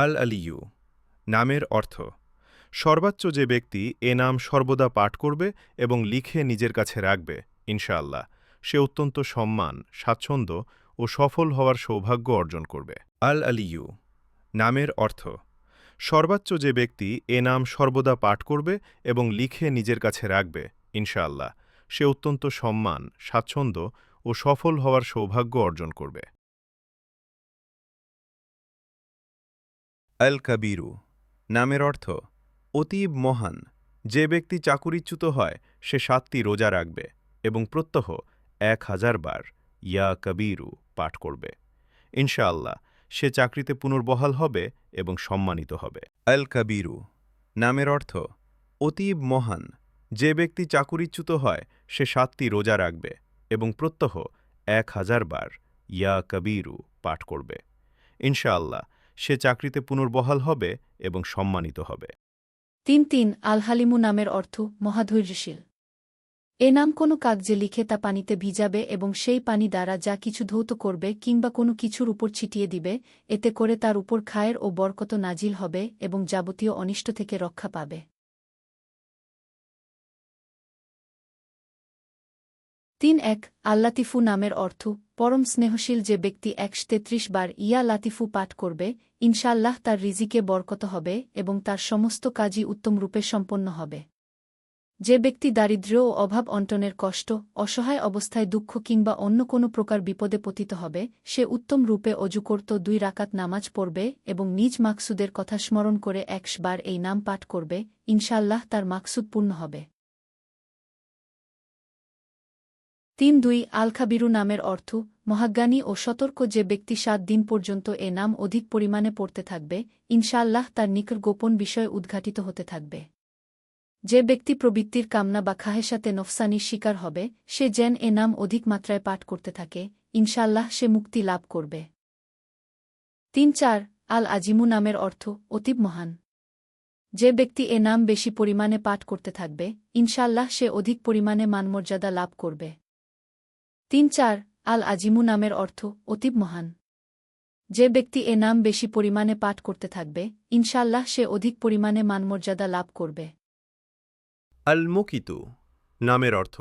আল আলিয়ু নামের অর্থ সর্বোচ্চ যে ব্যক্তি এ নাম সর্বদা পাঠ করবে এবং লিখে নিজের কাছে রাখবে ইনশাআল্লাহ সে অত্যন্ত সম্মান, স্বাচ্ছন্দ্য ও সফল হওয়ার সৌভাগ্য অর্জন করবে। আল আলিয়ু নামের অর্থ সর্বোচ্চ যে ব্যক্তি এ নাম সর্বদা পাঠ করবে এবং লিখে নিজের কাছে রাখবে ইনশাআল্লাহ সে অত্যন্ত সম্মান, স্বাচ্ছন্দ্য ও সফল হওয়ার সৌভাগ্য অর্জন করবে। আল কাবীরু নামের অর্থ অতীব মহান। যে ব্যক্তি চাকুরিচ্যুত হয় সে 7টি রোজা রাখবে এবং প্রত্যহ 1000 বার ইয়া কবীরু পাঠ করবে ইনশাআল্লাহ সে চাকরিতে পুনর্বহাল হবে এবং সম্মানিত হবে। আল কাবীরু নামের অর্থ অতীব মহান। যে ব্যক্তি চাকুরিচ্যুত হয় সে 7টি রোজা রাখবে এবং প্রত্যহ 1000 বার ইয়া কবীরু পাঠ করবে ইনশাআল্লাহ সে চাকরিতে পুনর্বহাল হবে এবং সম্মানিত হবে। ৩ আল হালিমু নামের অর্থ মহাধৈর্যশীল। এ নাম কোনো কাগজে লিখে তা পানিতে ভিজাবে এবং সেই পানি দ্বারা যা কিছু ধৌত করবে কিংবা কোনো কিছুর উপর ছিটিয়ে দিবে, এতে করে তার উপর খায়ের ও বরকত নাজিল হবে এবং যাবতীয় অনিষ্ট থেকে রক্ষা পাবে। ৩ আল লাতিফু নামের অর্থ পরম স্নেহশীল। যে ব্যক্তি ১৩৩ বার ইয়া লাতিফু পাঠ করবে ইনশাআল্লাহ তার রিজিকে বরকত হবে এবং তার সমস্ত কাজই উত্তম রূপে সম্পন্ন হবে। যে ব্যক্তি দারিদ্র্য ও অভাব অন্টনের কষ্ট, অসহায় অবস্থায় দুঃখ কিংবা অন্য কোনো প্রকার বিপদে পতিত হবে সে উত্তম রূপে অজু করত 2 রাকাত নামাজ পড়বে এবং নিজ মাকসুদের কথা স্মরণ করে 100 বার এই নাম পাঠ করবে ইনশাআল্লাহ তার মাকসুদ পূর্ণ হবে। ৩ আল খাবিরু নামের অর্থ মহাজ্ঞানী ও সতর্ক। যে ব্যক্তি 7 দিন পর্যন্ত এ নাম অধিক পরিমাণে পড়তে থাকবে ইনশাআল্লাহ তার নিকট গোপন বিষয় উদ্ঘাটিত হতে থাকবে। যে ব্যক্তি প্রবৃত্তির কামনা বা খাহেসাতে নফসানির শিকার হবে সে যেন এ নাম অধিক মাত্রায় পাঠ করতে থাকে ইনশাআল্লাহ সে মুক্তি লাভ করবে। ৩ আল আজিমু নামের অর্থ অতীব মহান। যে ব্যক্তি এ নাম বেশি পরিমাণে পাঠ করতে থাকবে ইনশাআল্লাহ সে অধিক পরিমাণে মানমর্যাদা লাভ করবে। ৩ আল আজিমু নামের অর্থ অতীব মহান। যে ব্যক্তি এ নাম বেশি পরিমাণে পাঠ করতে থাকবে ইনশাআল্লাহ সে অধিক পরিমাণে মানমর্যাদা লাভ করবে। আল মুকিতু নামের অর্থ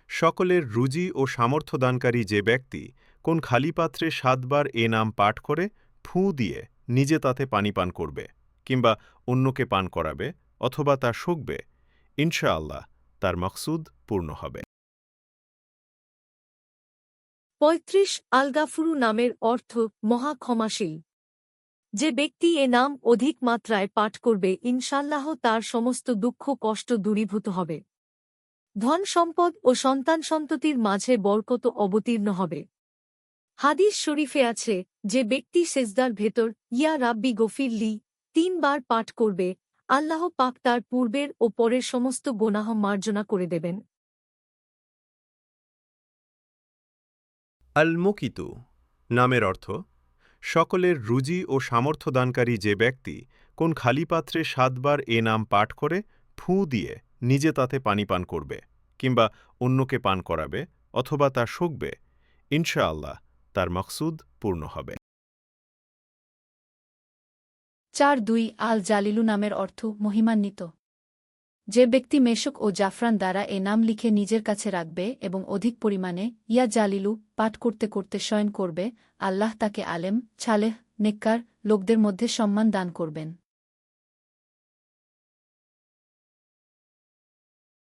সকলের রুজি ও সামর্থ্যদানকারী। যে ব্যক্তি কোন খালি পাত্রে 7 বার এ নাম পাঠ করে ফুঁ দিয়ে নিজে তাতে পানি পান করবে কিংবা অন্যকে পান করাবে অথবা তা শুকবে ইনশাআল্লাহ তার মকসুদ পূর্ণ হবে। ৩৫ আল গাফুরু নামের অর্থ মহা ক্ষমাশীল। যে ব্যক্তি এ নাম অধিক মাত্রায় পাঠ করবে ইনশাআল্লাহ তার সমস্ত দুঃখ কষ্ট দূরীভূত হবে। ধন সম্পদ ও সন্তান সন্ততির মাঝে বরকত অবতীর্ণ হবে। হাদিস শরীফে আছে যে ব্যক্তি সেজদার ভেতর ইয়া রাব্বি গফিরলি 3 বার পাঠ করবে আল্লাহ পাক তার পূর্বের ও পরের সমস্ত গোনাহ মার্জনা করে দেবেন। আল মুকিতু নামের অর্থ সকলের রুজি ও সামর্থ্যদানকারী। যে ব্যক্তি কোন খালি পাত্রে 7 বার এ নাম পাঠ করে ফুঁ দিয়ে নিজে তাতে পানি পান করবে কিংবা অন্যকে পান করাবে অথবা তা শুকবে ইনশাআল্লাহ তার মকসুদ পূর্ণ হবে। ৪ আল জালিলু নামের অর্থ মহিমান্বিত। যে ব্যক্তি মেশক ও জাফরান দ্বারা এ নাম লিখে নিজের কাছে রাখবে এবং অধিক পরিমাণে ইয়া জালিলু পাঠ করতে করতে শয়ন করবে আল্লাহ তাকে আলেম, ছালেহ, নেককার লোকদের মধ্যে সম্মান দান করবেন।